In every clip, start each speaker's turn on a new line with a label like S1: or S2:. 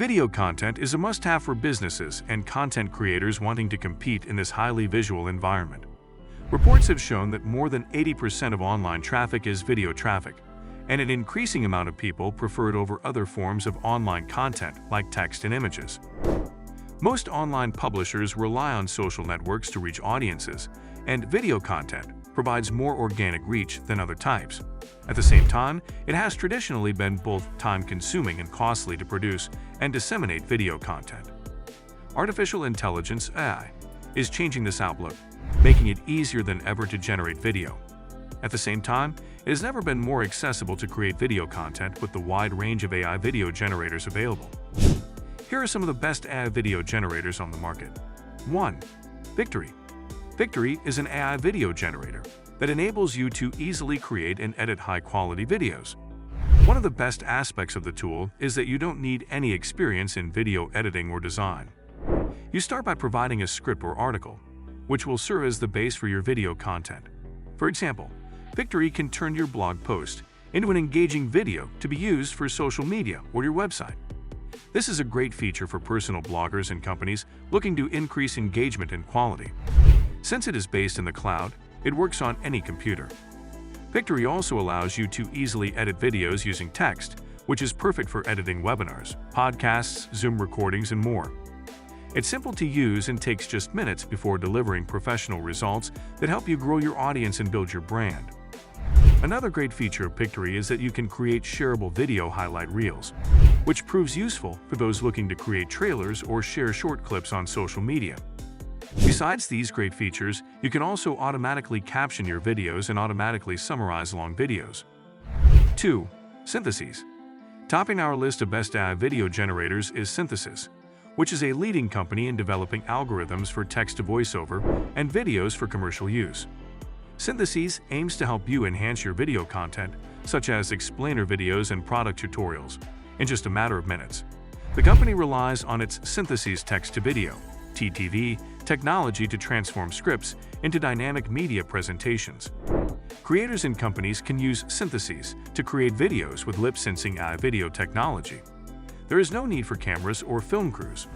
S1: Video content is a must-have for businesses and content creators wanting to compete in this highly visual environment. Reports have shown that more than 80% of online traffic is video traffic, and an increasing amount of people prefer it over other forms of online content like text and images. Most online publishers rely on social networks to reach audiences, and video content provides more organic reach than other types. At the same time, it has traditionally been both time-consuming and costly to produce and disseminate video content. Artificial intelligence (AI) is changing this outlook, making it easier than ever to generate video. At the same time, it has never been more accessible to create video content with the wide range of AI video generators available. Here are some of the best AI video generators on the market. 1. Victory. Victory is an AI video generator that enables you to easily create and edit high-quality videos. One of the best aspects of the tool is that you don't need any experience in video editing or design. You start by providing a script or article, which will serve as the base for your video content. For example, Victory can turn your blog post into an engaging video to be used for social media or your website. This is a great feature for personal bloggers and companies looking to increase engagement and quality. Since it is based in the cloud, it works on any computer. Victory also allows you to easily edit videos using text, which is perfect for editing webinars, podcasts, Zoom recordings, and more. It's simple to use and takes just minutes before delivering professional results that help you grow your audience and build your brand. Another great feature of Victory is that you can create shareable video highlight reels, which proves useful for those looking to create trailers or share short clips on social media. Besides these great features, you can also automatically caption your videos and automatically summarize long videos. 2. Synthesis. Topping our list of best AI video generators is Synthesia, which is a leading company in developing algorithms for text-to-voiceover and videos for commercial use. Synthesia aims to help you enhance your video content, such as explainer videos and product tutorials, in just a matter of minutes. The company relies on its Synthesia text-to-video (TTV) technology to transform scripts into dynamic media presentations. Creators and companies can use Synthesia to create videos with lip-syncing AI video technology. There is no need for cameras or film crews.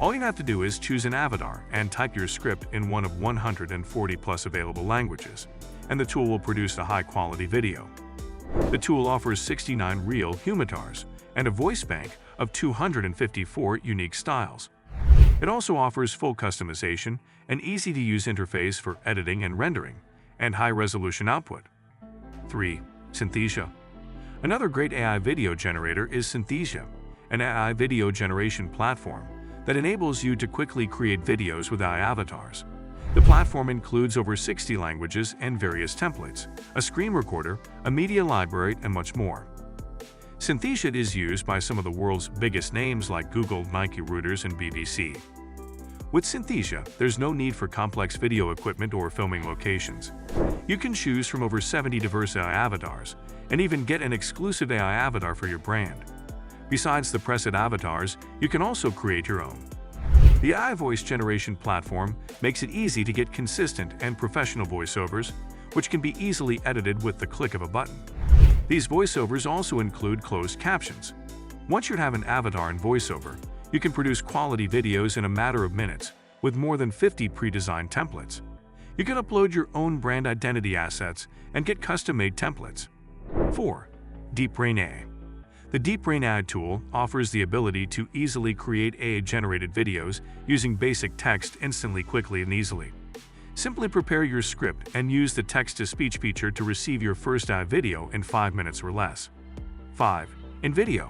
S1: All you have to do is choose an avatar and type your script in one of 140 plus available languages, and the tool will produce a high-quality video. The tool offers 69 real humatars and a voice bank of 254 unique styles. It also offers full customization, an easy-to-use interface for editing and rendering, and high-resolution output. 3. Synthesia. Another great AI video generator is Synthesia, an AI video generation platform that enables you to quickly create videos with AI avatars. The platform includes over 60 languages and various templates, a screen recorder, a media library, and much more. Synthesia is used by some of the world's biggest names like Google, Nike, Reuters, and BBC. With Synthesia, there's no need for complex video equipment or filming locations. You can choose from over 70 diverse AI avatars, and even get an exclusive AI avatar for your brand. Besides the preset avatars, you can also create your own. The AI voice generation platform makes it easy to get consistent and professional voiceovers, which can be easily edited with the click of a button. These voiceovers also include closed captions. Once you have an avatar and voiceover, you can produce quality videos in a matter of minutes with more than 50 pre-designed templates. You can upload your own brand identity assets and get custom-made templates. 4. Deep Brain AI. The Deep Brain AI tool offers the ability to easily create AI-generated videos using basic text instantly, quickly, and easily. Simply prepare your script and use the text-to-speech feature to receive your first AI video in 5 minutes or less. 5. Invidio.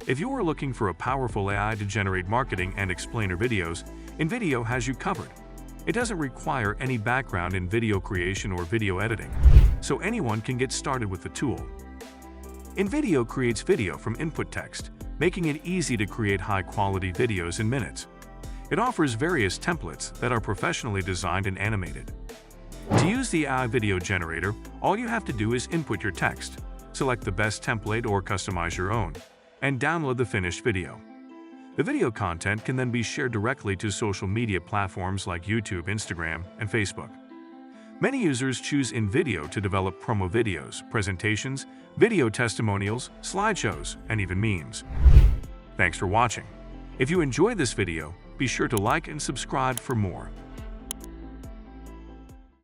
S1: If you are looking for a powerful AI to generate marketing and explainer videos, Invidio has you covered. It doesn't require any background in video creation or video editing, so anyone can get started with the tool. Invidio creates video from input text, making it easy to create high-quality videos in minutes. It offers various templates that are professionally designed and animated. To use the AI video generator, all you have to do is input your text, select the best template or customize your own, and download the finished video. The video content can then be shared directly to social media platforms like YouTube, Instagram, and Facebook. Many users choose Invidio to develop promo videos, presentations, video testimonials, slideshows, and even memes. Thanks for watching. If you enjoyed this video, be sure to like and subscribe for more.